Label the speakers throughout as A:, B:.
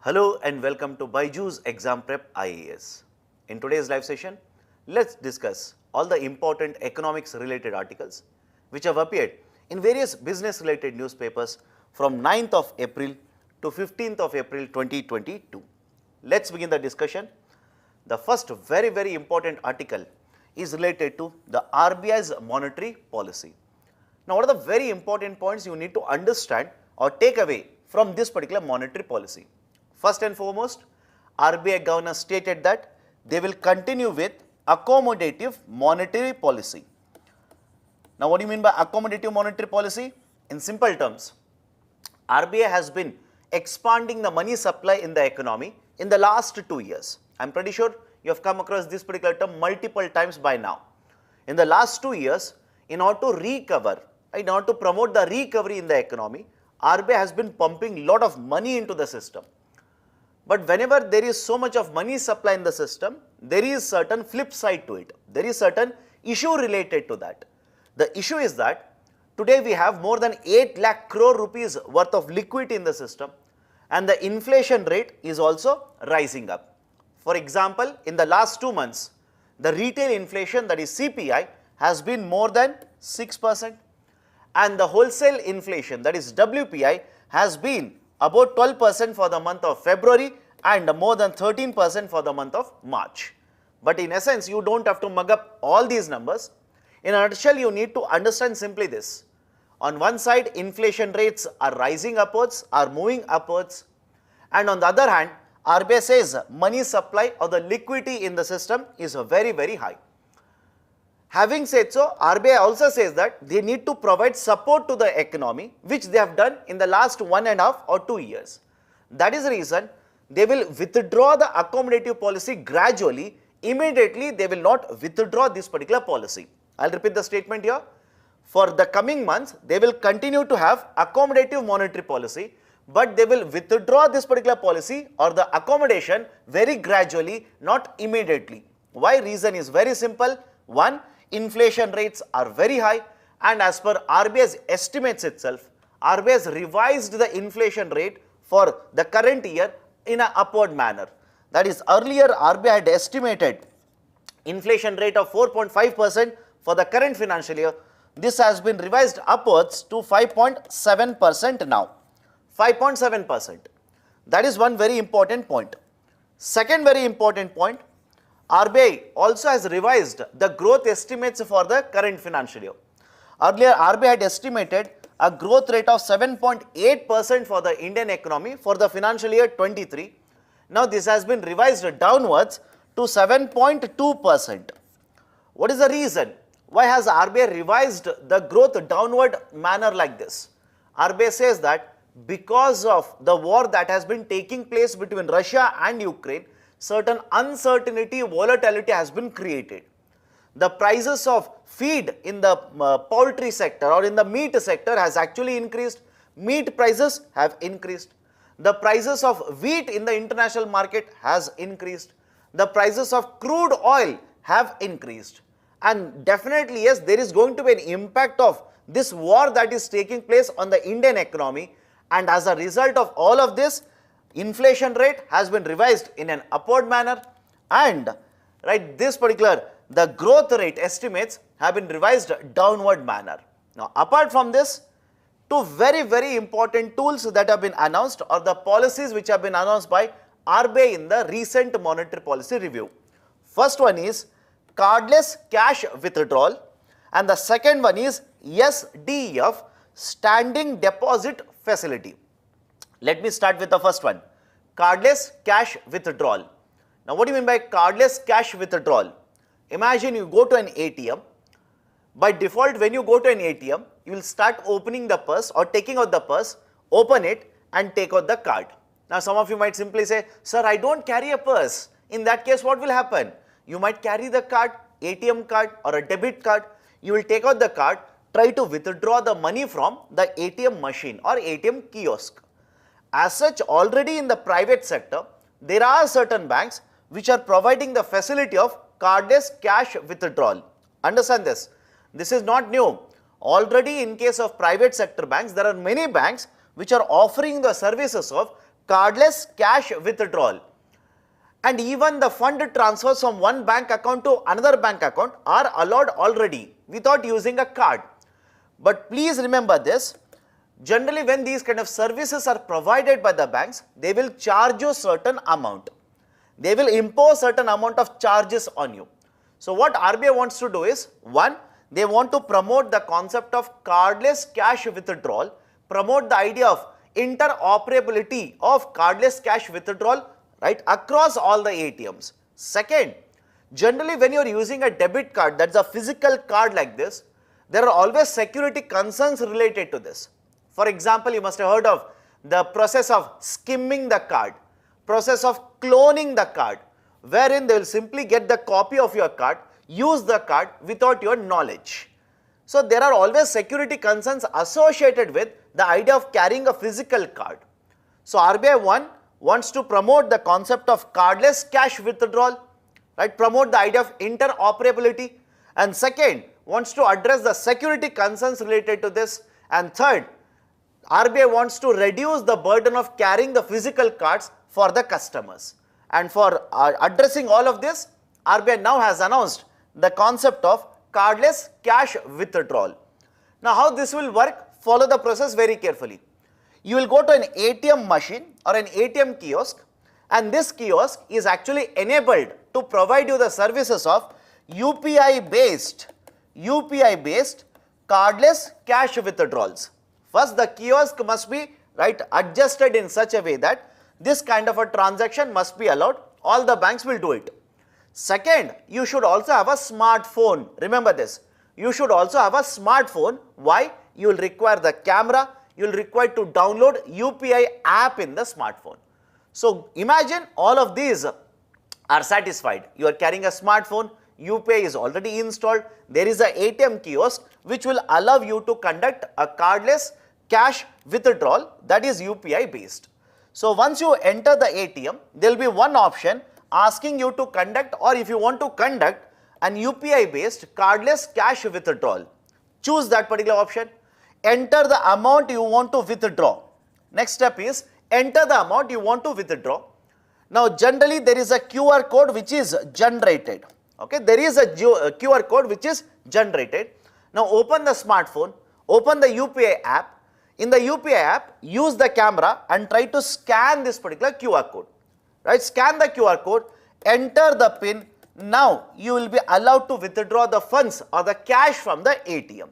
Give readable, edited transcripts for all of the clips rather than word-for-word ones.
A: Hello and welcome to BYJU'S Exam Prep IAS. In today's live session, let's discuss all the important economics related articles which have appeared in various business related newspapers from 9th of April to 15th of April 2022. Let's begin the discussion. The first very important article is related to the RBI's monetary policy. Now, what are the very important points you need to understand or take away from this particular monetary policy? First and foremost, RBI governor stated that they will continue with accommodative monetary policy. Now, what do you mean by accommodative monetary policy? In simple terms, RBI has been expanding the money supply in the economy in the last 2 years. I'm pretty sure you have come across this particular term multiple times by now. In the last 2 years, in order to recover, in order to promote the recovery in the economy, RBI has been pumping a lot of money into the system. But whenever there is so much of money supply in the system, there is certain flip side to it. There is certain issue related to that. The issue is that today we have more than 8 lakh crore rupees worth of liquidity in the system, and the inflation rate is also rising up. For example, in the last 2 months, the retail inflation, that is CPI, has been more than 6%, and the wholesale inflation, that is WPI, has been about 12% for the month of February and more than 13% for the month of March. But in essence, you don't have to mug up all these numbers. In a nutshell, you need to understand simply this. On one side, inflation rates are rising upwards, are moving upwards, and on the other hand, RBI says money supply or the liquidity in the system is very high. Having said so, RBI also says that they need to provide support to the economy, which they have done in the last 1.5 or 2 years. That is the reason they will withdraw the accommodative policy gradually. Immediately, they will not withdraw this particular policy. I'll repeat the statement here. For the coming months, they will continue to have accommodative monetary policy, but they will withdraw this particular policy or the accommodation very gradually, not immediately. Why? Reason is very simple. One, inflation rates are very high, and as per RBI's estimates itself, RBI has revised the inflation rate for the current year in an upward manner. That is, earlier RBI had estimated inflation rate of 4.5% for the current financial year. This has been revised upwards to 5.7% now. 5.7%. That is one very important point. Second very important point, RBI also has revised the growth estimates for the current financial year. Earlier, RBI had estimated a growth rate of 7.8% for the Indian economy for the financial year 23. Now, this has been revised downwards to 7.2%. What is the reason? Why has RBI revised the growth downward manner like this? RBI says that because of the war that has been taking place between Russia and Ukraine, certain uncertainty, volatility has been created. The prices of feed in the poultry sector or in the meat sector has actually increased. Meat prices have increased. The prices of wheat in the international market has increased. The prices of crude oil have increased. And definitely, yes, there is going to be an impact of this war that is taking place on the Indian economy. And as a result of all of this, inflation rate has been revised in an upward manner, and this particular the growth rate estimates have been revised downward manner. Now, apart from this, two very important tools that have been announced, or the policies which have been announced by RBI in the recent monetary policy review. First one is cardless cash withdrawal, and the second one is SDF, standing deposit facility. Let me start with the first one, cardless cash withdrawal. Now, what do you mean by cardless cash withdrawal? Imagine you go to an ATM. By default, when you go to an ATM, you will start opening the purse or taking out the purse, open it and take out the card. Now, some of you might simply say, sir, I don't carry a purse. In that case, what will happen? You might carry the card, ATM card or a debit card. You will take out the card, try to withdraw the money from the ATM machine or ATM kiosk. As such, already in the private sector, there are certain banks which are providing the facility of cardless cash withdrawal. Understand this. This is not new. Already in case of private sector banks, there are many banks which are offering the services of cardless cash withdrawal. And even the fund transfers from one bank account to another bank account are allowed already without using a card. But please remember this, generally when these kind of services are provided by the banks, they will charge you certain amount. They will impose certain amount of charges on you. So what RBI wants to do is, one, they want to promote the concept of cardless cash withdrawal, promote the idea of interoperability of cardless cash withdrawal, right, across all the ATMs. Second, generally when you are using a debit card, that's a physical card like this, there are always security concerns related to this. For example, you must have heard of the process of skimming the card, process of cloning the card, wherein they will simply get the copy of your card, use the card without your knowledge. So there are always security concerns associated with the idea of carrying a physical card. So RBI wants to promote the concept of cardless cash withdrawal, right, promote the idea of interoperability, and second, wants to address the security concerns related to this, and third, RBI wants to reduce the burden of carrying the physical cards for the customers. And for addressing all of this, RBI now has announced the concept of cardless cash withdrawal. Now how this will work? Follow the process very carefully. You will go to an ATM machine or an ATM kiosk, and this kiosk is actually enabled to provide you the services of UPI based cardless cash withdrawals. First, the kiosk must be adjusted in such a way that this kind of a transaction must be allowed. All the banks will do it. Second, you should also have a smartphone. Remember this. You should also have a smartphone. Why? You will require the camera. You will require to download UPI app in the smartphone. So imagine all of these are satisfied. You are carrying a smartphone. UPI is already installed. There is a ATM kiosk which will allow you to conduct a cardless cash withdrawal that is UPI based. So once you enter the ATM, there will be one option asking you to conduct, or if you want to conduct, an UPI based cardless cash withdrawal. Choose that particular option. Enter the amount you want to withdraw. Next step is enter the amount you want to withdraw. Now generally there is a QR code which is generated. Okay, there is a QR code which is generated. Now open the smartphone, open the UPI app. In the UPI app, use the camera and try to scan this particular QR code. Right, scan the QR code, enter the PIN. Now you will be allowed to withdraw the funds or the cash from the ATM.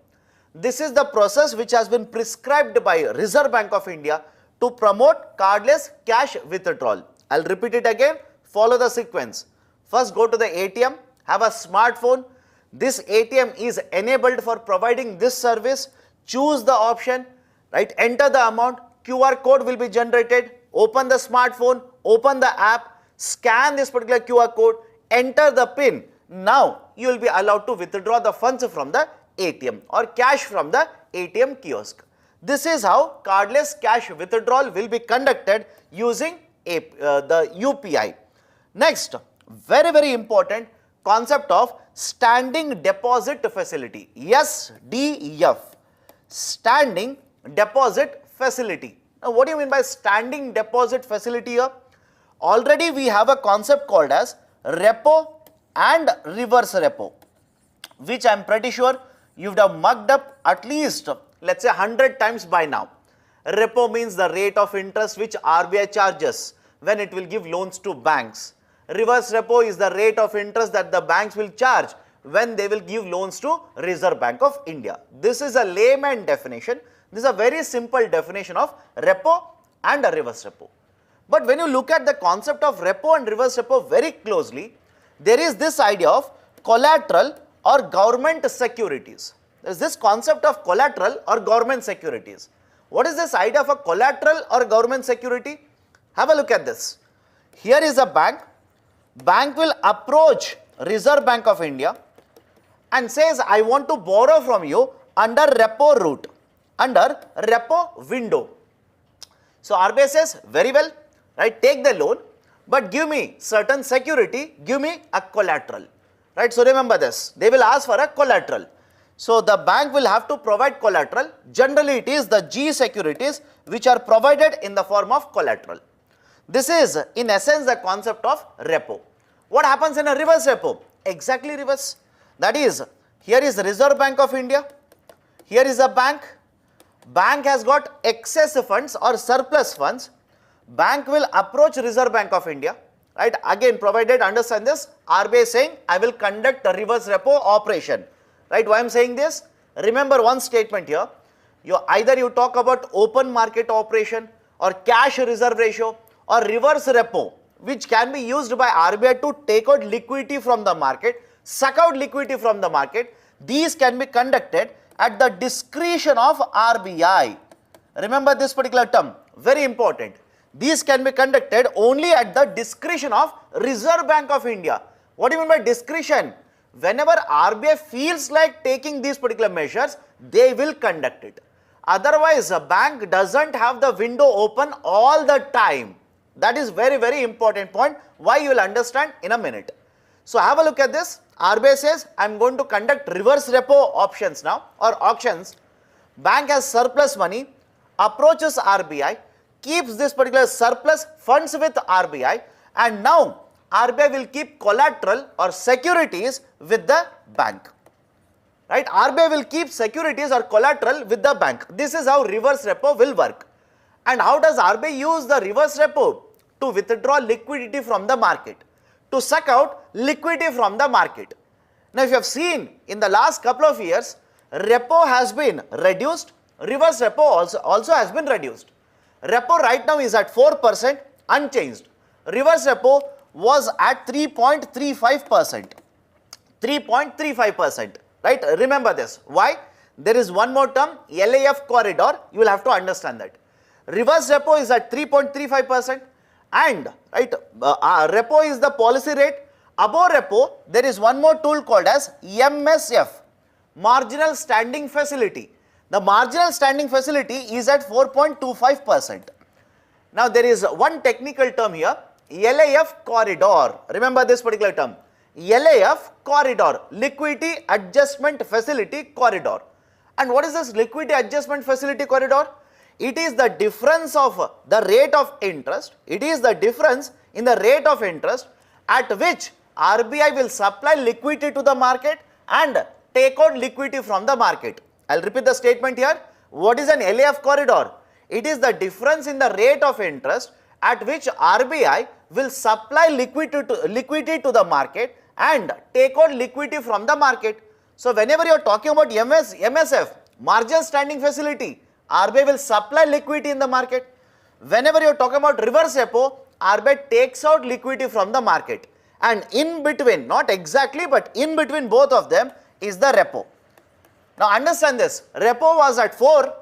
A: This is the process which has been prescribed by Reserve Bank of India to promote cardless cash withdrawal. I'll repeat it again. Follow the sequence. First, go to the ATM, have a smartphone. This ATM is enabled for providing this service. Choose the option, right? Enter the amount. QR code will be generated. Open the smartphone, open the app, scan this particular QR code, enter the PIN. Now you will be allowed to withdraw the funds from the ATM or cash from the ATM kiosk. This is how cardless cash withdrawal will be conducted using the UPI. Next, very important concept of standing deposit facility. SDF, standing deposit facility. Now what do you mean by standing deposit facility here? Already we have a concept called as repo and reverse repo, which I am pretty sure you would have mugged up at least, let's say 100 times by now. Repo means the rate of interest which RBI charges when it will give loans to banks. Reverse repo is the rate of interest that the banks will charge when they will give loans to Reserve Bank of India. This is a layman definition. This is a very simple definition of repo and a reverse repo. But when you look at the concept of repo and reverse repo very closely, there is this idea of collateral or government securities. There is this concept of collateral or government securities. What is this idea of a collateral or government security? Have a look at this. Here is a bank. Bank will approach Reserve Bank of India and says, I want to borrow from you under repo route, under repo window. So RBI says, very well, right, take the loan, but give me certain security, give me a collateral, right? So remember this, they will ask for a collateral. So the bank will have to provide collateral. Generally it is the G securities which are provided in the form of collateral. This is in essence the concept of repo. What happens in a reverse repo? Exactly reverse. That is, here is the Reserve Bank of India, here is a bank, bank has got excess funds or surplus funds, bank will approach Reserve Bank of India, right? Again, provided understand this, RBI is saying I will conduct a reverse repo operation, right? Why I am saying this? Remember one statement here, either you talk about open market operation or cash reserve ratio or reverse repo, which can be used by RBI to take out liquidity from the market, suck out liquidity from the market. These can be conducted at the discretion of RBI. Remember this particular term, very important. These can be conducted only at the discretion of Reserve Bank of India. What do you mean by discretion? Whenever RBI feels like taking these particular measures, they will conduct it. Otherwise, a bank doesn't have the window open all the time. That is very, very important point, why you will understand in a minute. So have a look at this. RBI says, I am going to conduct reverse repo options now or auctions. Bank has surplus money, approaches RBI, keeps this particular surplus funds with RBI, and now RBI will keep collateral or securities with the bank. Right? RBI will keep securities or collateral with the bank. This is how reverse repo will work. And how does RBI use the reverse repo? To withdraw liquidity from the market, to suck out liquidity from the market. Now, if you have seen in the last couple of years, repo has been reduced, reverse repo also has been reduced. Repo right now is at 4% unchanged. Reverse repo was at 3.35%. 3.35%. Right? Remember this. Why? There is one more term, LAF corridor. You will have to understand that. Reverse repo is at 3.35%. And right, repo is the policy rate. Above repo, there is one more tool called as MSF, marginal standing facility. The marginal standing facility is at 4.25%. Now there is one technical term here, LAF corridor. Remember this particular term, LAF corridor, liquidity adjustment facility corridor. And what is this liquidity adjustment facility corridor? It is the difference of the rate of interest. It is the difference in the rate of interest at which RBI will supply liquidity to the market and take out liquidity from the market. I will repeat the statement here. What is an LAF corridor? It is the difference in the rate of interest at which RBI will supply liquidity to the market and take out liquidity from the market. So whenever you are talking about MSF, marginal standing facility, RBI will supply liquidity in the market. Whenever you are talking about reverse repo, RBI takes out liquidity from the market. And in between, not exactly, but in between both of them is the repo. Now understand this, repo was at 4,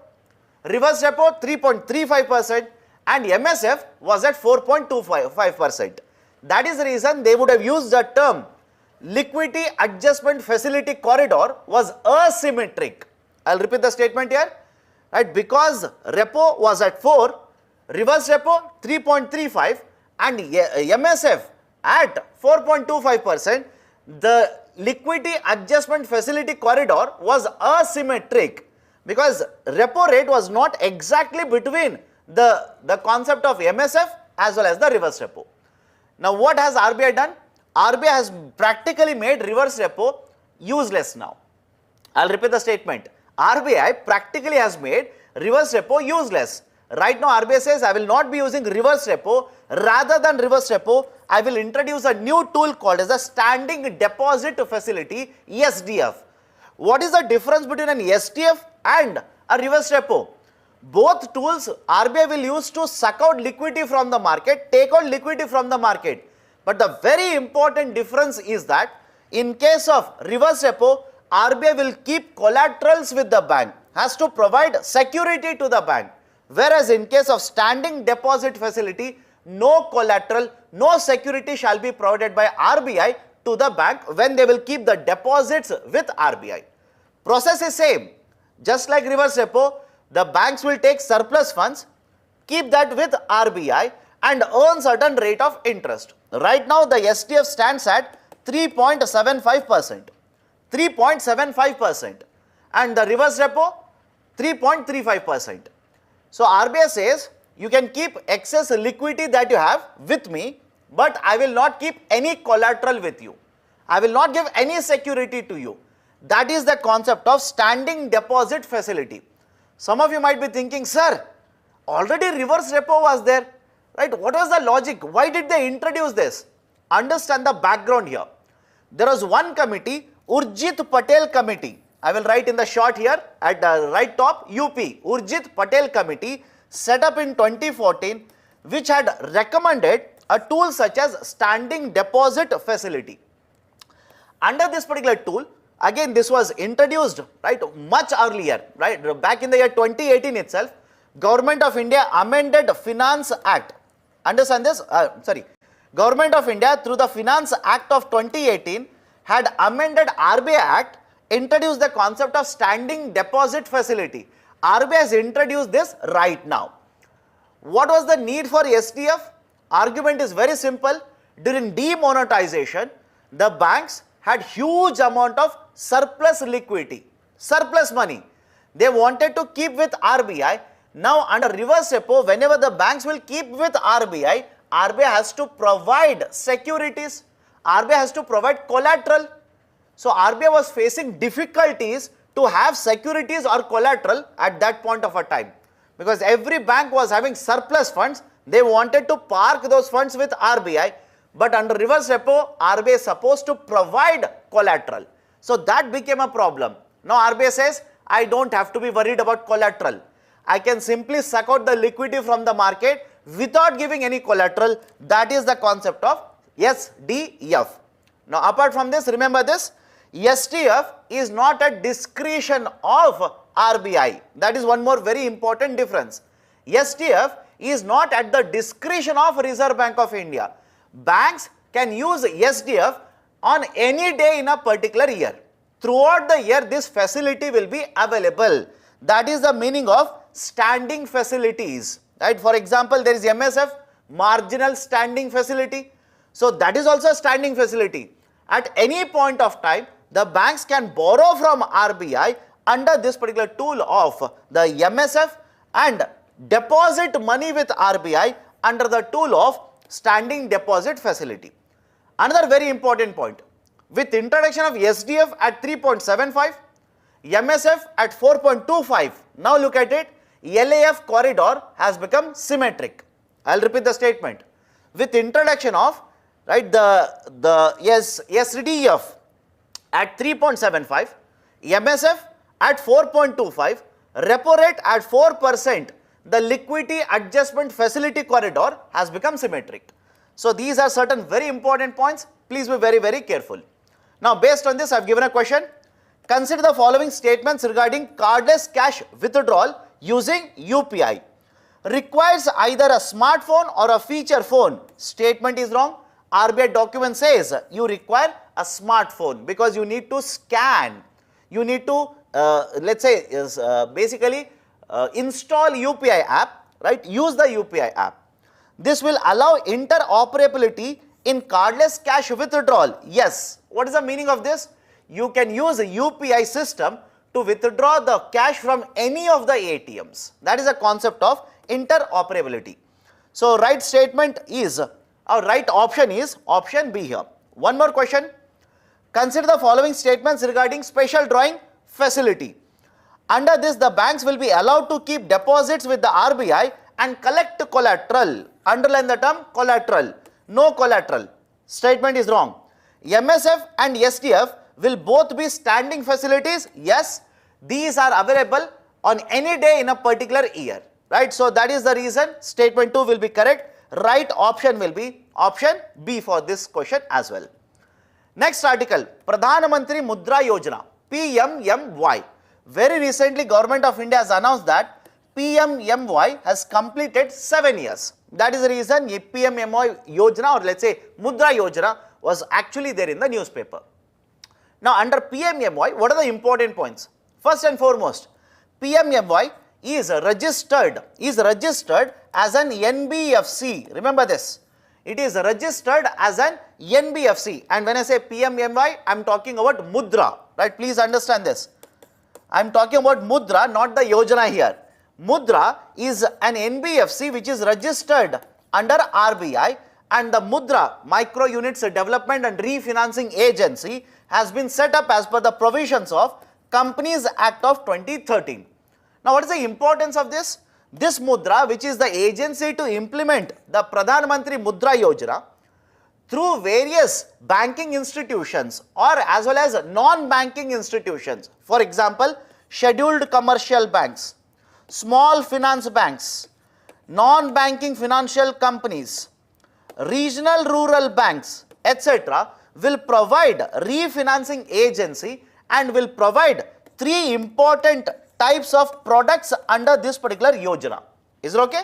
A: reverse repo 3.35% and MSF was at 4.25%. That is the reason they would have used the term liquidity adjustment facility corridor was asymmetric. I will repeat the statement here. Right, because repo was at 4, reverse repo 3.35 and MSF at 4.25%, the liquidity adjustment facility corridor was asymmetric because repo rate was not exactly between the concept of MSF as well as the reverse repo. Now what has RBI done? RBI has practically made reverse repo useless now. I will repeat the statement. RBI practically has made reverse repo useless. Right now RBI says I will not be using reverse repo. Rather than reverse repo, I will introduce a new tool called as a standing deposit facility, SDF. What is the difference between an SDF and a reverse repo? Both tools RBI will use to suck out liquidity from the market, take out liquidity from the market. But the very important difference is that in case of reverse repo, RBI will keep collaterals with the bank, has to provide security to the bank. Whereas in case of standing deposit facility, no collateral, no security shall be provided by RBI to the bank when they will keep the deposits with RBI. Process is same. Just like reverse repo, the banks will take surplus funds, keep that with RBI and earn certain rate of interest. Right now the SDF stands at 3.75%. 3.75% and the reverse repo 3.35%. So RBI says you can keep excess liquidity that you have with me, but I will not keep any collateral with you. I will not give any security to you. That is the concept of standing deposit facility. Some of you might be thinking, sir, already reverse repo was there, right? What was the logic? Why did they introduce this? Understand the background here. There was one committee, Urjit Patel Committee. I will write in the short here at the right top, UP, Urjit Patel Committee, set up in 2014, which had recommended a tool such as standing deposit facility. Under this particular tool, again this was introduced, right, much earlier, right, back in the year 2018 itself. Government of India amended Finance Act. Understand this? Government of India through the Finance Act of 2018 had amended RBI Act, introduced the concept of standing deposit facility. RBI has introduced this right now. What was the need for SDF? Argument is very simple. During demonetization, the banks had huge amount of surplus liquidity, surplus money. They wanted to keep with RBI. Now under reverse repo, whenever the banks will keep with RBI, RBI has to provide securities, RBI has to provide collateral. So RBI was facing difficulties to have securities or collateral at that point of a time, because every bank was having surplus funds. They wanted to park those funds with RBI, but under reverse repo, RBI is supposed to provide collateral. So that became a problem. Now RBI says, I don't have to be worried about collateral. I can simply suck out the liquidity from the market without giving any collateral. That is the concept of SDF. Now apart from this, remember this, SDF is not a discretion of RBI. That is one more very important difference. SDF is not at the discretion of Reserve Bank of India. Banks can use SDF on any day in a particular year. Throughout the year, this facility will be available. That is the meaning of standing facilities, right? For example, there is MSF, marginal standing facility. So that is also a standing facility. At any point of time, the banks can borrow from RBI under this particular tool of the MSF and deposit money with RBI under the tool of standing deposit facility. Another very important point, with introduction of SDF at 3.75, MSF at 4.25, now look at it, LAF corridor has become symmetric. I will repeat the statement. With introduction of, right, the SDF at 3.75, MSF at 4.25, repo rate at 4%, the liquidity adjustment facility corridor has become symmetric. So these are certain very important points. Please be very, very careful. Now based on this, I have given a question. Consider the following statements regarding cardless cash withdrawal using UPI. Requires either a smartphone or a feature phone. Statement is wrong. RBI document says you require a smartphone because you need to scan. You need to, let's say, basically install UPI app, right? Use the UPI app. This will allow interoperability in cardless cash withdrawal. Yes. What is the meaning of this? You can use a UPI system to withdraw the cash from any of the ATMs. That is the concept of interoperability. So right statement is, our right option is option B here. One more question. Consider the following statements regarding special drawing facility. Under this, the banks will be allowed to keep deposits with the RBI and collect collateral. Underline the term collateral. No collateral. Statement is wrong. MSF and SDF will both be standing facilities. Yes, these are available on any day in a particular year, right? So that is the reason statement 2 will be correct. Right option will be option B for this question as well. Next article, Pradhan Mantri Mudra Yojana, PMMY. Very recently, Government of India has announced that PMMY has completed 7 years. That is the reason PMMY Yojana, or let's say Mudra Yojana, was actually there in the newspaper. Now under PMMY, what are the important points? First and foremost, PMMY is registered as an NBFC. Remember this. It is registered as an NBFC. And when I say PMMY, I am talking about Mudra, right? Please understand this. I am talking about Mudra, not the Yojana here. Mudra is an NBFC which is registered under RBI, and the Mudra Micro Units Development and Refinancing Agency has been set up as per the provisions of Companies Act of 2013. Now, what is the importance of this? This Mudra, which is the agency to implement the Pradhan Mantri Mudra Yojana, through various banking institutions or as well as non-banking institutions. For example, scheduled commercial banks, small finance banks, non-banking financial companies, regional rural banks, etc. will provide refinancing agency and will provide three important types of products under this particular Yojana. Is it okay?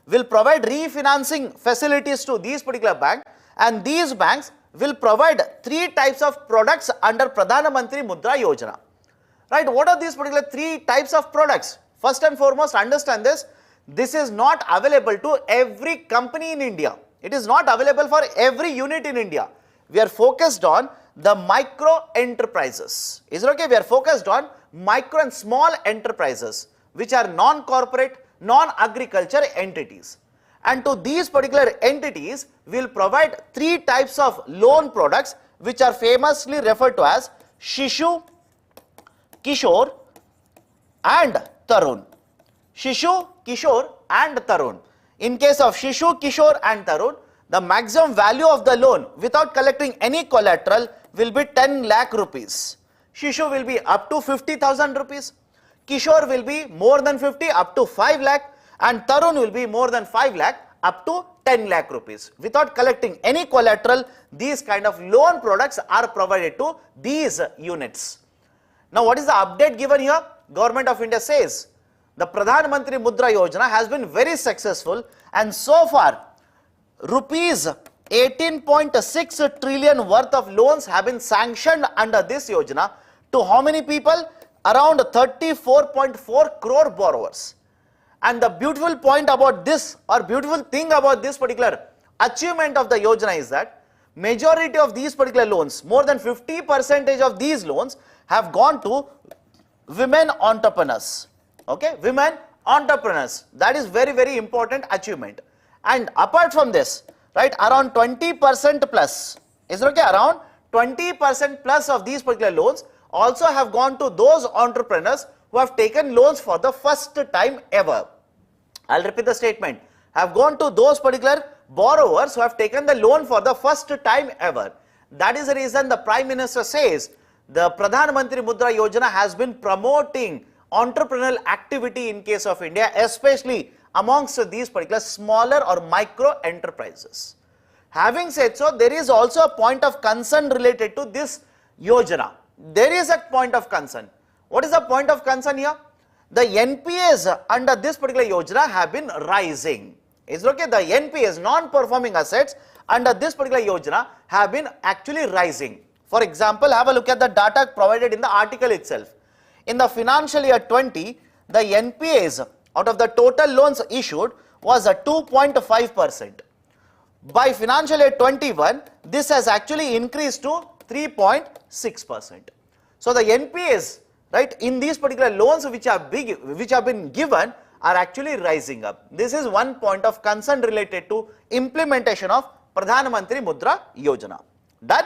A: Will provide refinancing facilities to these particular banks, and these banks will provide three types of products under Pradhan Mantri Mudra Yojana. Right? What are these particular three types of products? First and foremost, understand this. This is not available to every company in India. It is not available for every unit in India. We are focused on the micro enterprises. Is it okay? We are focused on micro and small enterprises which are non-corporate, non-agriculture entities. And to these particular entities, we will provide three types of loan products which are famously referred to as Shishu, Kishore and Tarun. Shishu, Kishore and Tarun. In case of Shishu, Kishore and Tarun, the maximum value of the loan without collecting any collateral will be 10 lakh rupees. Shishu will be up to 50,000 rupees. Kishore will be more than 50 up to 5 lakh, and Tarun will be more than 5 lakh up to 10 lakh rupees. Without collecting any collateral, these kind of loan products are provided to these units. Now, what is the update given here? Government of India says the Pradhan Mantri Mudra Yojana has been very successful, and so far rupees 18.6 trillion worth of loans have been sanctioned under this Yojana to how many people? Around 34.4 crore borrowers. And the beautiful point about this, or beautiful thing about this particular achievement of the Yojana, is that majority of these particular loans, more than 50% of these loans have gone to women entrepreneurs. Okay, women entrepreneurs. That is very, very important achievement. And apart from this, right, around 20% plus, is it okay? Around 20% plus of these particular loans also have gone to those entrepreneurs who have taken loans for the first time ever. I'll repeat the statement. Have gone to those particular borrowers who have taken the loan for the first time ever. That is the reason the Prime Minister says the Pradhan Mantri Mudra Yojana has been promoting entrepreneurial activity in case of India, especially amongst these particular smaller or micro enterprises. Having said so, there is also a point of concern related to this Yojana. There is a point of concern. What is the point of concern here? The NPAs under this particular Yojana have been rising. Is it okay? The NPAs, non-performing assets, under this particular Yojana have been actually rising. For example, have a look at the data provided in the article itself. In the financial year 20, the NPAs out of the total loans issued was at 2.5%. By financial year 21, this has actually increased to 3.6%. So the NPAs, right, in these particular loans which have been given are actually rising up. This is one point of concern related to implementation of Pradhan Mantri Mudra Yojana. Done?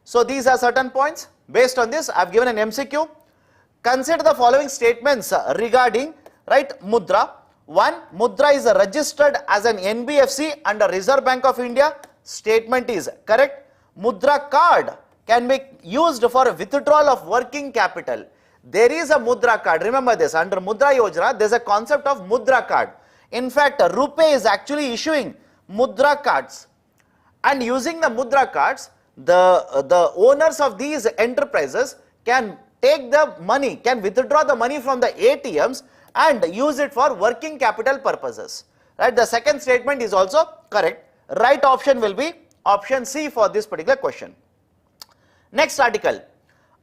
A: So these are certain points. Based on this, I have given an MCQ. Consider the following statements regarding, right, Mudra. 1. Mudra is registered as an NBFC under Reserve Bank of India. Statement is correct. Mudra card can be used for withdrawal of working capital. There is a Mudra card. Remember this, under Mudra Yojana, there is a concept of Mudra card. In fact, RuPay is actually issuing Mudra cards. And using the Mudra cards, the owners of these enterprises can take the money, can withdraw the money from the ATMs and use it for working capital purposes. Right? The second statement is also correct. Right option will be option C for this particular question. Next article,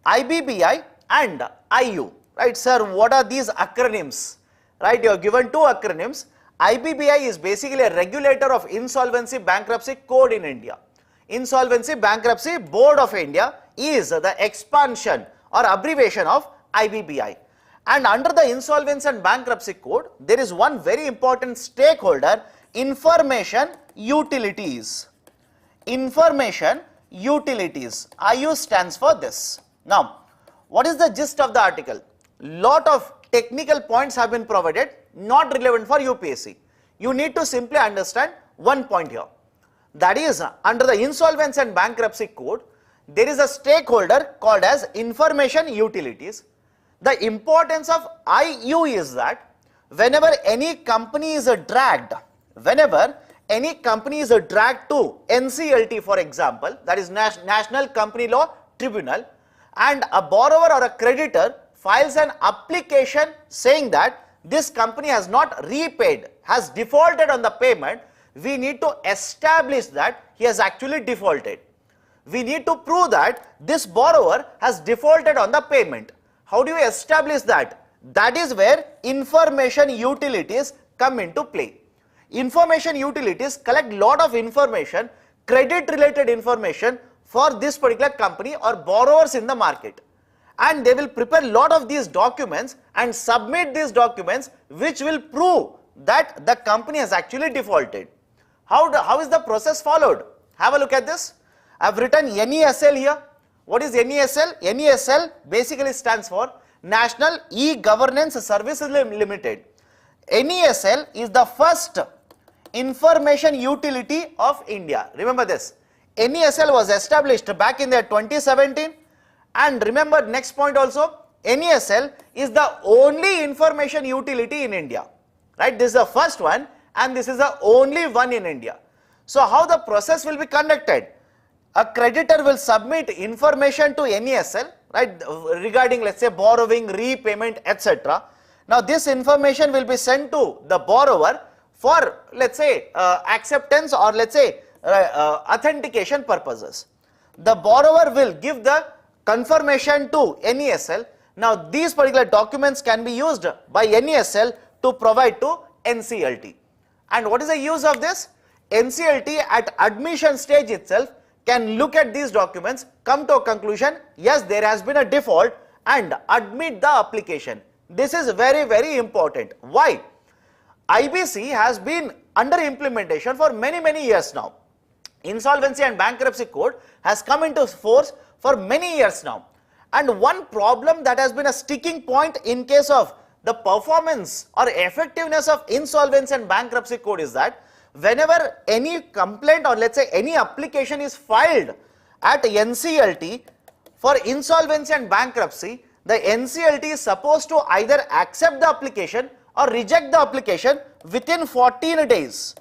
A: IBBI and IU. Right, sir, what are these acronyms? Right, you are given two acronyms. IBBI is basically a regulator of Insolvency Bankruptcy Code in India. Insolvency Bankruptcy Board of India is the expansion or abbreviation of IBBI. And under the Insolvency and Bankruptcy Code, there is one very important stakeholder, information utilities. Information utilities. IU stands for this. Now, what is the gist of the article? Lot of technical points have been provided, not relevant for UPSC. You need to simply understand one point here. That is, under the Insolvency and Bankruptcy Code, there is a stakeholder called as information utilities. The importance of IU is that whenever any company is dragged, to NCLT, for example, that is National Company Law Tribunal, and a borrower or a creditor files an application saying that this company has not repaid, has defaulted on the payment, we need to establish that he has actually defaulted. We need to prove that this borrower has defaulted on the payment. How do you establish that? That is where information utilities come into play. Information utilities collect lot of information, credit related information for this particular company or borrowers in the market. And they will prepare lot of these documents and submit these documents which will prove that the company has actually defaulted. How is the process followed? Have a look at this. I have written NESL here. What is NESL? NESL basically stands for National E-Governance Services Limited. NESL is the first information utility of India. Remember this. NESL was established back in the 2017, and remember next point also, NESL is the only information utility in India. Right? This is the first one and this is the only one in India. So how the process will be conducted? A creditor will submit information to NESL, right, regarding, let's say, borrowing, repayment, etc. Now this information will be sent to the borrower for, let's say, acceptance or let's say authentication purposes. The borrower will give the confirmation to NESL. Now these particular documents can be used by NESL to provide to NCLT. And what is the use of this? NCLT at admission stage itself can look at these documents, come to a conclusion, yes, there has been a default, and admit the application. This is very, very important. Why? IBC has been under implementation for many years now. Insolvency and Bankruptcy Code has come into force for many years now. And one problem that has been a sticking point in case of the performance or effectiveness of Insolvency and Bankruptcy Code is that whenever any complaint or let's say any application is filed at NCLT for insolvency and bankruptcy, the NCLT is supposed to either accept the application or reject the application within 14 days.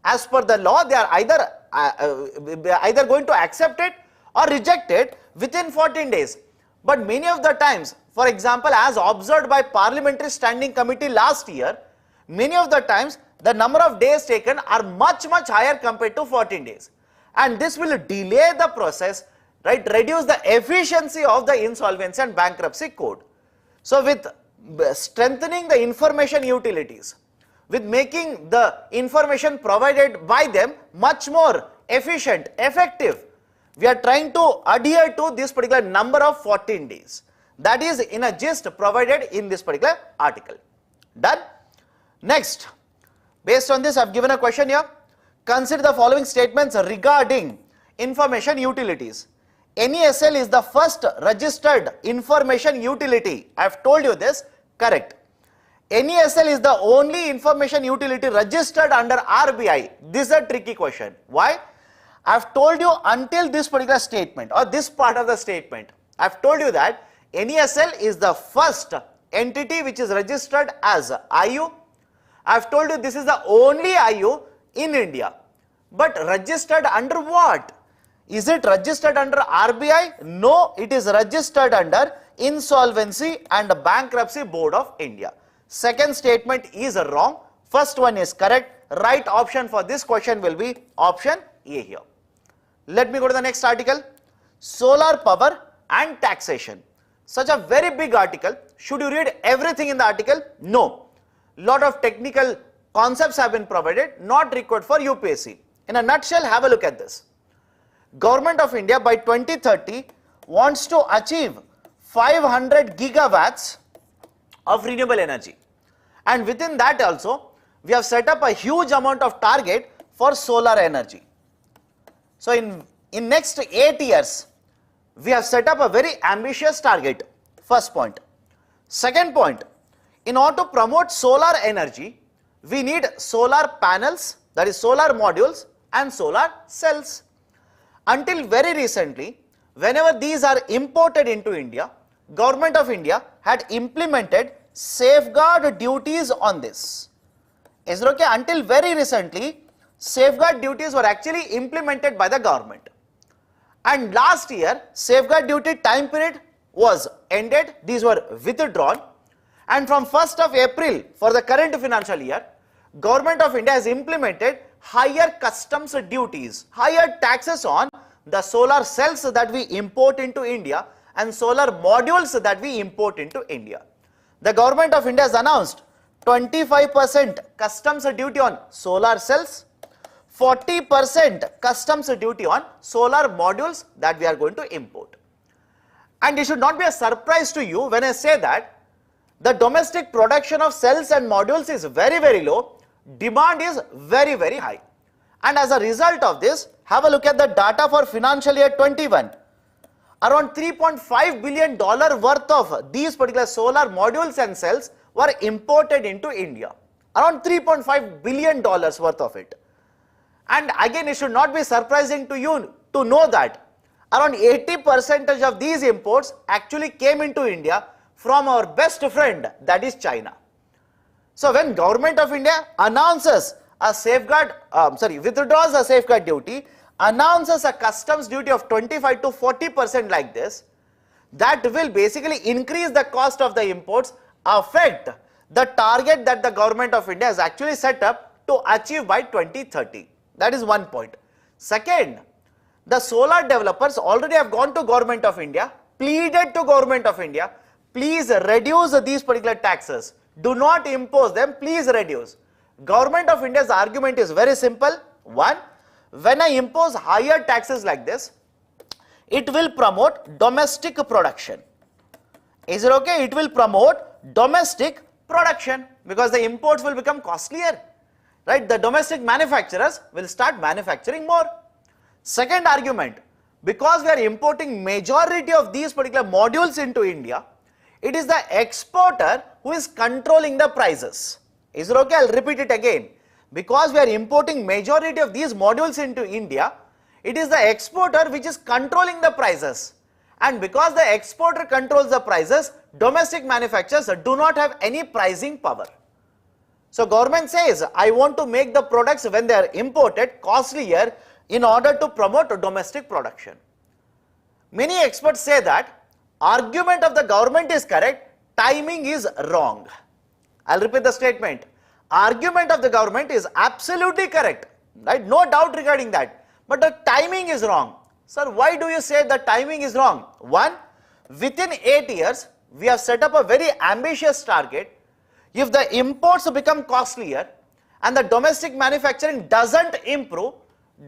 A: As per the law, they are either going to accept it or reject it within 14 days. But many of the times, for example, as observed by Parliamentary Standing Committee last year, many of the times the number of days taken are much higher compared to 14 days. And this will delay the process, right, reduce the efficiency of the Insolvency and Bankruptcy Code. So with strengthening the information utilities, with making the information provided by them much more efficient, effective, we are trying to adhere to this particular number of 14 days. That is in a gist provided in this particular article. Done? Next, based on this, I have given a question here. Consider the following statements regarding information utilities. NESL is the first registered information utility. I have told you this, correct. NESL is the only information utility registered under RBI. This is a tricky question. Why? I have told you until this particular statement or this part of the statement, I have told you that NESL is the first entity which is registered as IU. I have told you this is the only IU in India. But registered under what? Is it registered under RBI? No, it is registered under Insolvency and Bankruptcy Board of India. Second statement is wrong. First one is correct. Right option for this question will be option A here. Let me go to the next article. Solar power and taxation. Such a very big article. Should you read everything in the article? No. Lot of technical concepts have been provided, not required for UPSC. In a nutshell, have a look at this. Government of India by 2030 wants to achieve 500 gigawatts of renewable energy. And within that also, we have set up a huge amount of target for solar energy. So in next 8 years, we have set up a very ambitious target, first point. Second point, in order to promote solar energy, we need solar panels, that is solar modules and solar cells. Until very recently, whenever these are imported into India, Government of India had implemented safeguard duties on this. Is it okay? Until very recently, safeguard duties were actually implemented by the government. And last year, safeguard duty time period was ended, these were withdrawn, and from 1st of April for the current financial year, Government of India has implemented higher customs duties, higher taxes on the solar cells that we import into India and solar modules that we import into India. The Government of India has announced 25% customs duty on solar cells, 40% customs duty on solar modules that we are going to import. And it should not be a surprise to you when I say that the domestic production of cells and modules is very, very low, demand is very, very high. And as a result of this, have a look at the data for financial year 21. Around $3.5 billion worth of these particular solar modules and cells were imported into India. Around $3.5 billion worth of it. And again, it should not be surprising to you to know that around 80% of these imports actually came into India from our best friend, that is China. So when Government of India announces a safeguard, withdraws a safeguard duty, announces a customs duty of 25 to 40% like this, that will basically increase the cost of the imports, affect the target that the Government of India has actually set up to achieve by 2030. That is one point. Second, the solar developers already have gone to Government of India, pleaded to Government of India, please reduce these particular taxes. Do not impose them, please reduce. Government of India's argument is very simple. One, when I impose higher taxes like this, it will promote domestic production. Is it okay? It will promote domestic production because the imports will become costlier. Right? The domestic manufacturers will start manufacturing more. Second argument, because we are importing majority of these particular modules into India, it is the exporter who is controlling the prices. Is it okay? I'll repeat it again. Because we are importing majority of these modules into India, it is the exporter which is controlling the prices. And because the exporter controls the prices, domestic manufacturers do not have any pricing power. So government says, I want to make the products when they are imported costlier in order to promote domestic production. Many experts say that argument of the government is correct, timing is wrong. I'll repeat the statement. Argument of the government is absolutely correct, right? No doubt regarding that. But the timing is wrong. Sir, why do you say the timing is wrong? One, within 8 years, we have set up a very ambitious target. If the imports become costlier and the domestic manufacturing doesn't improve,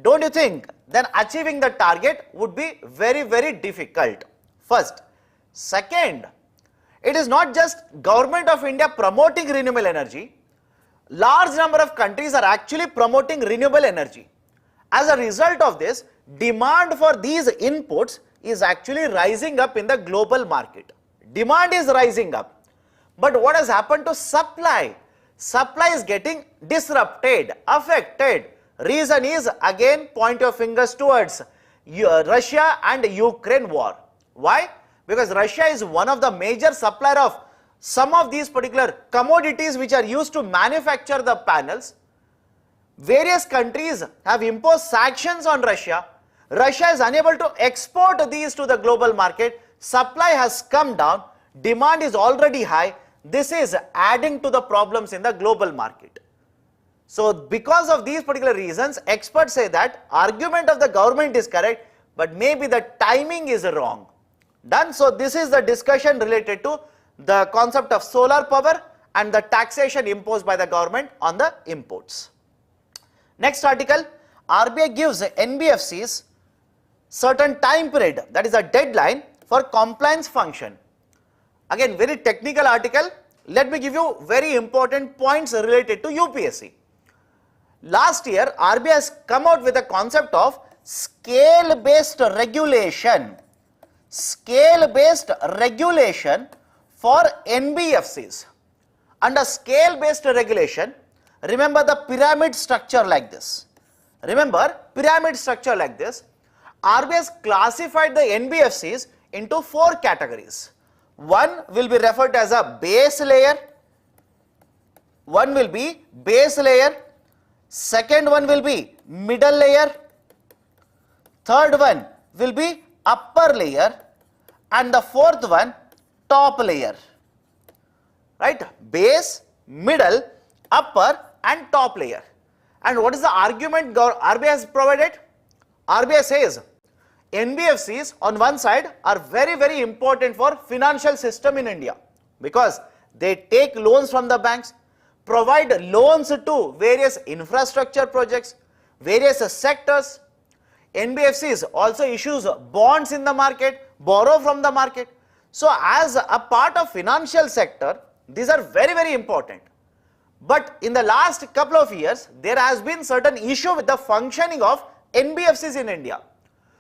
A: don't you think then achieving the target would be very, very difficult? First. Second, it is not just Government of India promoting renewable energy. Large number of countries are actually promoting renewable energy. As a result of this, demand for these inputs is actually rising up in the global market. Demand is rising up. But what has happened to supply? Supply is getting disrupted, affected. Reason is, again, point your fingers towards Russia and Ukraine war. Why? Because Russia is one of the major supplier of some of these particular commodities which are used to manufacture the panels. Various countries have imposed sanctions on Russia. Russia is unable to export these to the global market. Supply has come down. Demand is already high. This is adding to the problems in the global market. So because of these particular reasons, experts say that argument of the government is correct, but maybe the timing is wrong. Done. So this is the discussion related to the concept of solar power and the taxation imposed by the government on the imports. Next article, RBI gives NBFCs certain time period, that is a deadline for compliance function. Again, very technical article. let me give you very important points related to UPSC. Last year, RBI has come out with a concept of scale-based regulation. Scale-based regulation for NBFCs. Under scale-based regulation, remember the pyramid structure like this. Remember pyramid structure like this. RBI has classified the NBFCs into 4 categories. One will be referred to as a base layer. One will be base layer. Second one will be middle layer. Third one will be upper layer. And the fourth one, top layer. Right? Base, middle, upper and top layer. And what is the argument RBI has provided? RBI says NBFCs on one side are very important for financial system in India because they take loans from the banks, provide loans to various infrastructure projects, various sectors. NBFCs also issues bonds in the market, borrow from the market. So as a part of financial sector, these are very important. But in the last couple of years, there has been certain issue with the functioning of NBFCs in India.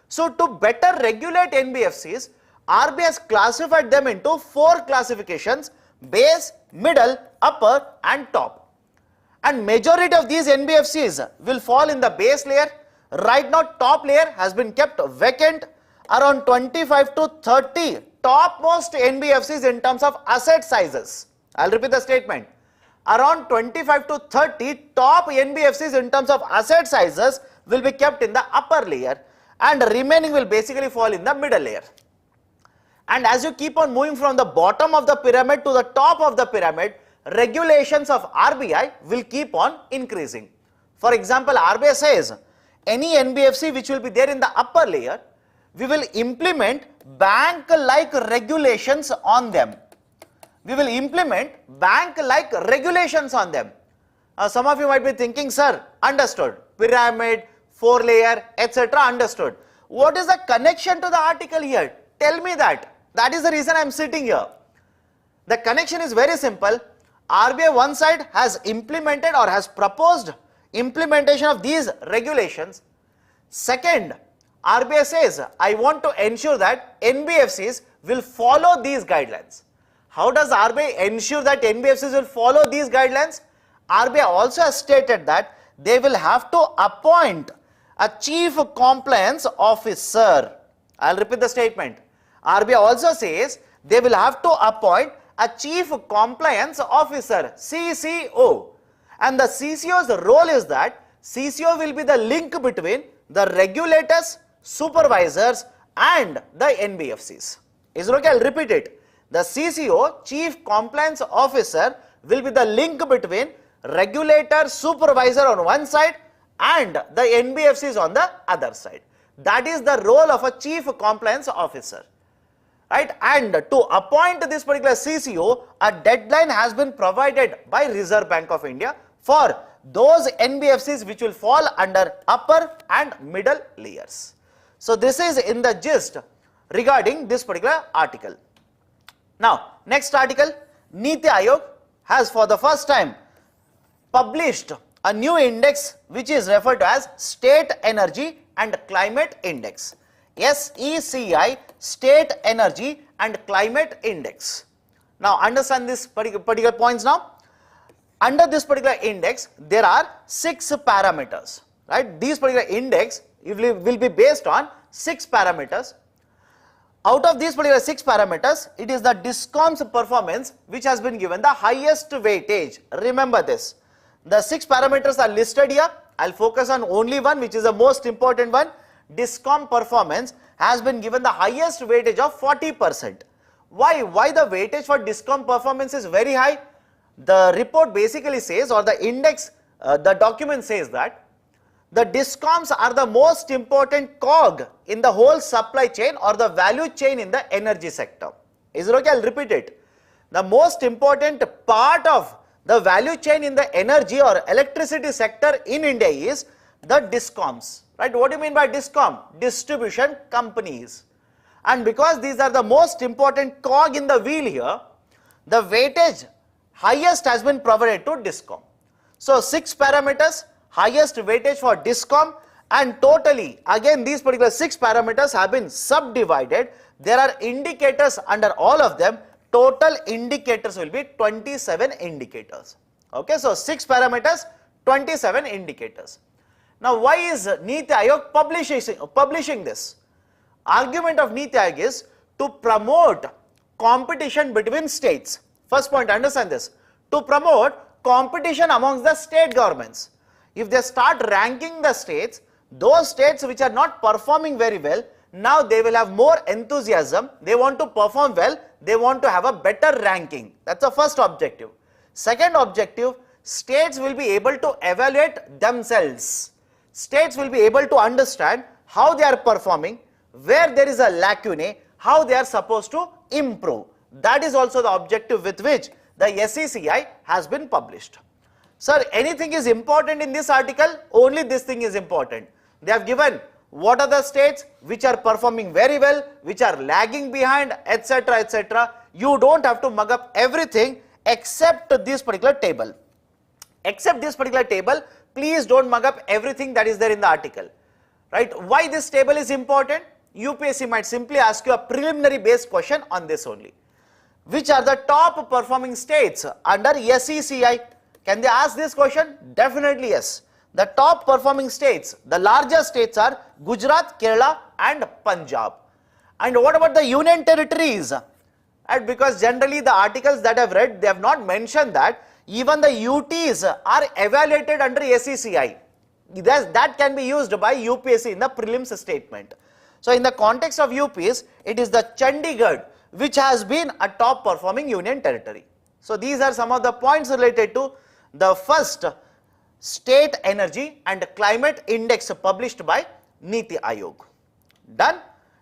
A: So to better regulate NBFCs, RBI has classified them into 4 classifications: base, middle, upper and top. And majority of these NBFCs will fall in the base layer. Right now top layer has been kept vacant. Around 25 to 30 topmost NBFCs in terms of asset sizes. I'll repeat the statement. Around 25 to 30 top NBFCs in terms of asset sizes will be kept in the upper layer and remaining will basically fall in the middle layer. And as you keep on moving from the bottom of the pyramid to the top of the pyramid, regulations of RBI will keep on increasing. For example, RBI says any NBFC which will be there in the upper layer, we will implement bank-like regulations on them. We will implement bank-like regulations on them. Some of you might be thinking, sir, understood. Pyramid, 4 layer, etc. understood. What is the connection to the article here? Tell me that. That is the reason I am sitting here. The connection is very simple. RBI one side has implemented or has proposed implementation of these regulations. Second, RBI says, I want to ensure that NBFCs will follow these guidelines. How does RBI ensure that NBFCs will follow these guidelines? RBI also has stated that they will have to appoint a chief compliance officer. I'll repeat the statement. RBI also says they will have to appoint a chief compliance officer, CCO. And the CCO's role is that CCO will be the link between the regulators, supervisors and the NBFCs. Is it okay? I'll repeat it. The CCO, Chief Compliance Officer, will be the link between regulator, supervisor on one side and the NBFCs on the other side. That is the role of a Chief Compliance Officer. Right? And to appoint this particular CCO, a deadline has been provided by Reserve Bank of India for those NBFCs which will fall under upper and middle layers. So this is in the gist regarding this particular article. Now, next article, NITI Aayog has for the first time published a new index which is referred to as State Energy and Climate Index. SECI, State Energy and Climate Index. Now, understand this particular points now. Under this particular index, there are 6 parameters. Right? These particular index will be based on 6 parameters. Out of these particular 6 parameters, it is the DISCOM's performance which has been given the highest weightage. Remember this. The 6 parameters are listed here. I'll focus on only one, which is the most important one. DISCOM performance has been given the highest weightage of 40%. Why the weightage for DISCOM performance is very high? The report basically says, or the index, the document says that the DISCOMs are the most important cog in the whole supply chain or the value chain in the energy sector. Is it okay? I'll repeat it. The most important part of the value chain in the energy or electricity sector in India is the DISCOMs. Right? What do you mean by DISCOM? Distribution companies. And because these are the most important cog in the wheel here, the weightage highest has been provided to DISCOM. So 6 parameters, highest weightage for DISCOM, and totally again these particular 6 parameters have been subdivided. There are indicators under all of them. Total indicators will be 27 indicators. Okay, so 6 parameters, 27 indicators. Now why is NITI Aayog publishing this? Argument of NITI Aayog is to promote competition between states. First point, understand this. To promote competition amongst the state governments. If they start ranking the states, those states which are not performing very well, now they will have more enthusiasm. They want to perform well. They want to have a better ranking. That's the first objective. Second objective, states will be able to evaluate themselves. States will be able to understand how they are performing, where there is a lacunae, how they are supposed to improve. That is also the objective with which the SECI has been published. Sir, anything is important in this article? Only this thing is important. They have given what are the states which are performing very well, which are lagging behind, etc., etc. You don't have to mug up everything except this particular table. Except this particular table, please don't mug up everything that is there in the article. Right? Why this table is important? UPSC might simply ask you a preliminary based question on this only. Which are the top performing states under SECI? Can they ask this question? Definitely yes. The top performing states, the largest states are Gujarat, Kerala and Punjab. And what about the union territories? And because generally the articles that I've read, they have not mentioned that even the UTs are evaluated under SECI. That can be used by UPSC in the prelims statement. So in the context of UPs, it is the Chandigarh which has been a top performing union territory. So these are some of the points related to the first State Energy and Climate Index published by NITI Aayog. Done?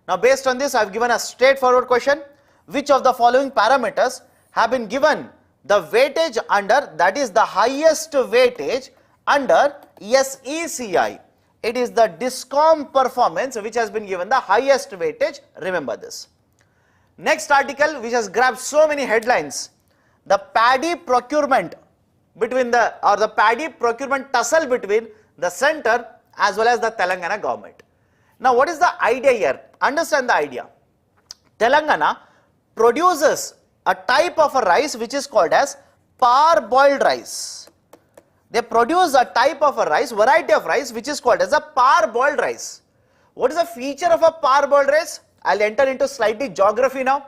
A: Now based on this, I have given a straightforward question. Which of the following parameters have been given the weightage under, that is the highest weightage under SECI? It is the DISCOM performance which has been given the highest weightage. Remember this. Next article which has grabbed so many headlines, the paddy procurement between the paddy procurement tussle between the center as well as the Telangana government. Now what is the idea here? Understand the idea. Telangana produces a type of a rice which is called as parboiled rice. They produce a type of a rice, variety of rice which is called as a parboiled rice. What is the feature of a parboiled rice? I'll enter into slightly geography now.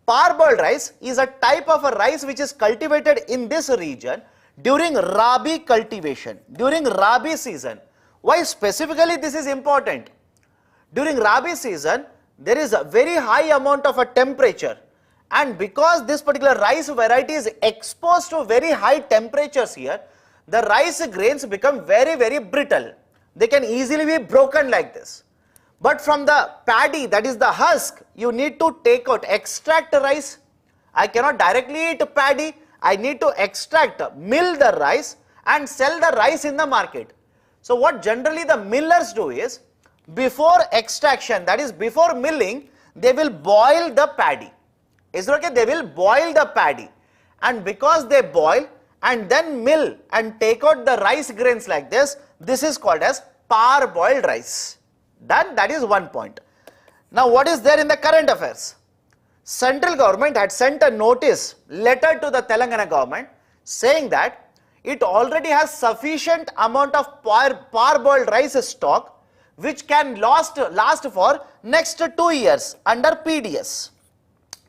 A: Parboiled rice is a type of a rice which is cultivated in this region during Rabi cultivation, during Rabi season. Why specifically this is important? During Rabi season, there is a very high amount of a temperature, and because this particular rice variety is exposed to very high temperatures here, the rice grains become very, very brittle. They can easily be broken like this. But from the paddy, that is the husk, you need to take out, extract the rice. I cannot directly eat paddy. I need to extract, mill the rice and sell the rice in the market. So what generally the millers do is, before extraction, that is before milling, they will boil the paddy. Is it okay? They will boil the paddy. And because they boil and then mill and take out the rice grains like this is called as parboiled rice. Done? That is one point. Now what is there in the current affairs? Central government had sent a notice, letter to the Telangana government saying that it already has sufficient amount of parboiled rice stock which can last for next 2 years under PDS.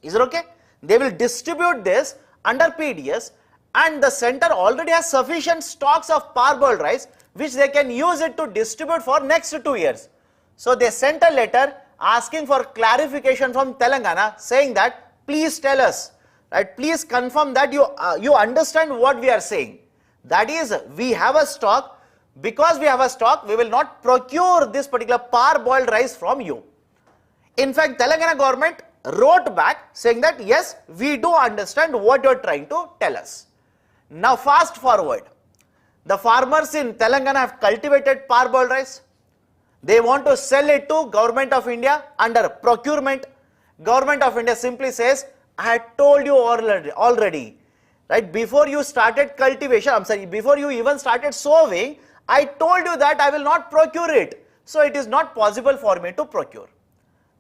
A: Is it okay? They will distribute this under PDS, and the center already has sufficient stocks of parboiled rice which they can use it to distribute for next 2 years. So they sent a letter asking for clarification from Telangana saying that please tell us, right, please confirm that you understand what we are saying. That is, we have a stock. Because we have a stock, we will not procure this particular parboiled rice from you. In fact, Telangana government wrote back saying that yes, we do understand what you are trying to tell us. Now fast forward, the farmers in Telangana have cultivated parboiled rice. They want to sell it to Government of India under procurement. Government of India simply says, I had told you already, right? Before you started cultivation, before you even started sowing, I told you that I will not procure it. So it is not possible for me to procure.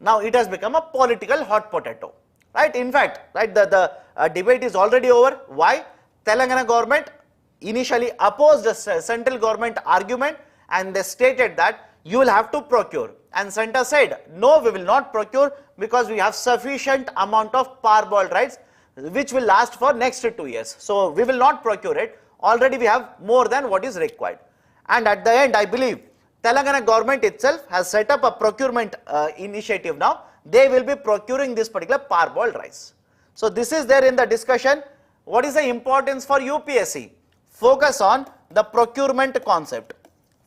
A: Now it has become a political hot potato, right? In fact, right, the debate is already over. Why? Telangana government initially opposed the central government argument, and they stated that you will have to procure, and center said no, we will not procure because we have sufficient amount of parboiled rice which will last for next 2 years. So we will not procure it. Already we have more than what is required. And at the end, I believe Telangana government itself has set up a procurement initiative now. They will be procuring this particular parboiled rice. So this is there in the discussion. What is the importance for UPSC? Focus on the procurement concept.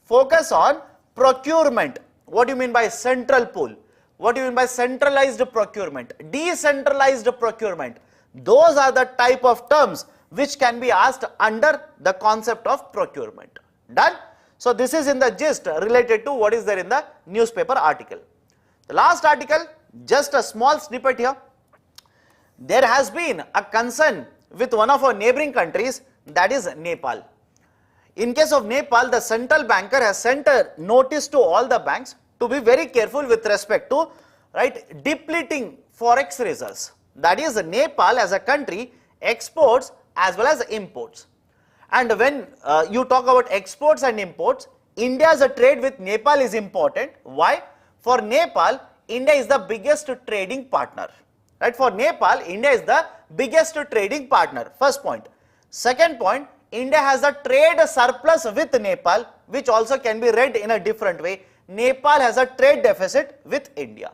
A: Focus on procurement. What do you mean by central pool? What do you mean by centralized procurement? Decentralized procurement. Those are the type of terms which can be asked under the concept of procurement. Done? So this is in the gist related to what is there in the newspaper article. The last article, just a small snippet here. There has been a concern with one of our neighboring countries, that is Nepal. In case of Nepal, the central banker has sent a notice to all the banks to be very careful with respect to, right, depleting forex reserves. That is, Nepal as a country exports as well as imports. And when you talk about exports and imports, India's trade with Nepal is important. Why? For Nepal, India is the biggest trading partner. Right? For Nepal, India is the biggest trading partner. First point. Second point, India has a trade surplus with Nepal, which also can be read in a different way. Nepal has a trade deficit with India.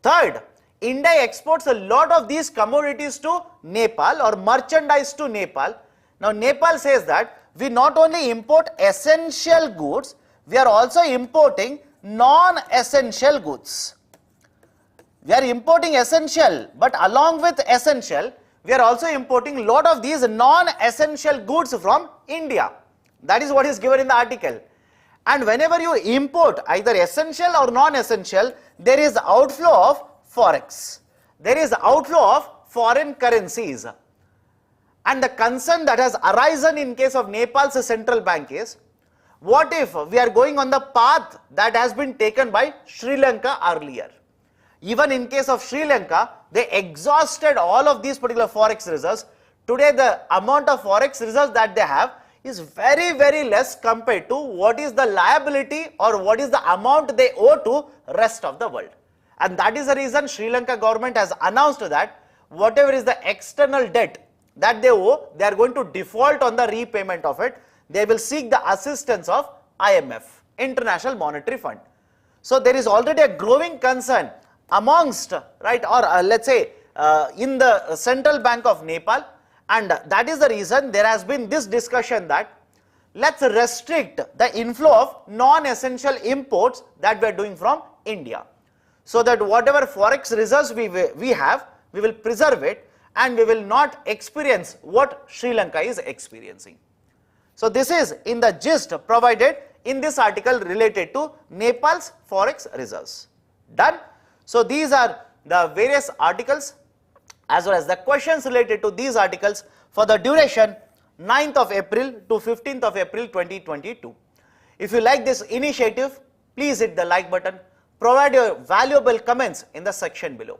A: Third, India exports a lot of these commodities to Nepal or merchandise to Nepal. Now Nepal says that we not only import essential goods, we are also importing non-essential goods. We are importing essential, but along with essential, we are also importing a lot of these non-essential goods from India. That is what is given in the article. And whenever you import either essential or non-essential, there is outflow of forex. There is outflow of foreign currencies. And the concern that has arisen in case of Nepal's central bank is, what if we are going on the path that has been taken by Sri Lanka earlier? Even in case of Sri Lanka, they exhausted all of these particular forex reserves. Today, the amount of forex reserves that they have is very, very less compared to what is the liability or what is the amount they owe to rest of the world. And that is the reason Sri Lanka government has announced that whatever is the external debt that they owe, they are going to default on the repayment of it. They will seek the assistance of IMF, International Monetary Fund. So there is already a growing concern amongst, right, or let's say in the Central Bank of Nepal, and that is the reason there has been this discussion that let's restrict the inflow of non-essential imports that we are doing from India, so that whatever forex reserves we have, we will preserve it and we will not experience what Sri Lanka is experiencing. So this is in the gist provided in this article related to Nepal's forex reserves. Done? So these are the various articles as well as the questions related to these articles for the duration 9th of April to 15th of April 2022. If you like this initiative, please hit the like button, provide your valuable comments in the section below.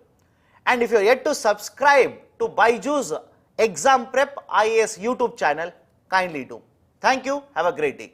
A: And if you are yet to subscribe to BYJU'S Exam Prep IAS YouTube channel, kindly do. Thank you. Have a great day.